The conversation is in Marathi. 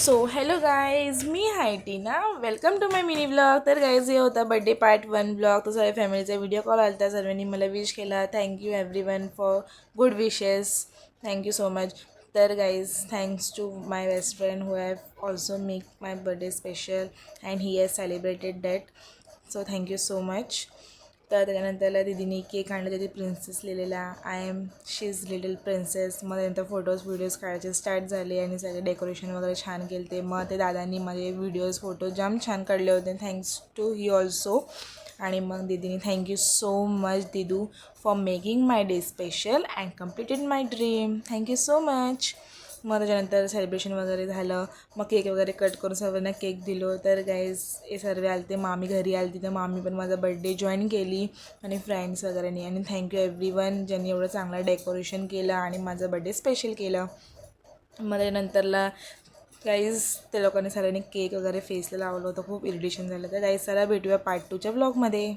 सो हॅलो गाईज, मी हाय Tina. Welcome to my mini blog. तर गाईज, हे होता बड्डे पार्ट 1 ब्लॉग. तो सगळ्या फॅमिलीचा व्हिडिओ कॉल आला होता. सर्वांनी मला विश केला. Thank you everyone for good wishes. Thank you so much. तर guys, thanks to my best friend who have also make my birthday special and he has celebrated that. So thank you so much. तर त्यानंतरला दीदीने केक आणला, त्याची प्रिन्सेस लिहिलेला, I am she is little princess. मग त्यानंतर व्हिडिओज काढायचे स्टार्ट झाले आणि सगळे डेकोरेशन वगैरे छान केले ते. मग ते दादांनी माझे फोटोज जाम छान काढले होते. Thanks to he also. आणि मग दीदीने थँक्यू सो मच दीदू for making my day special and completed my dream. Thank you so much. मग त्याच्यानंतर सेलिब्रेशन वगैरे झालं. मग केक वगैरे कट करून सर्वांना केक दिलो. तर गाईज, हे सर्व आले ते. मामी घरी आली तिथं मामी पण माझा बड्डे जॉईन केली आणि फ्रेंड्स वगैरेनी. आणि थँक्यू एव्हरीवन ज्यांनी एवढं चांगलं डेकोरेशन केलं आणि माझं बड्डे स्पेशल केलं. मग त्यानंतरला गाईज, त्या लोकांनी सगळ्यांनी केक वगैरे फेसला लावलं होतं. खूप इरिटेशन झालं. तर गाईज, चला भेटूया पार्ट 2च्या ब्लॉगमध्ये.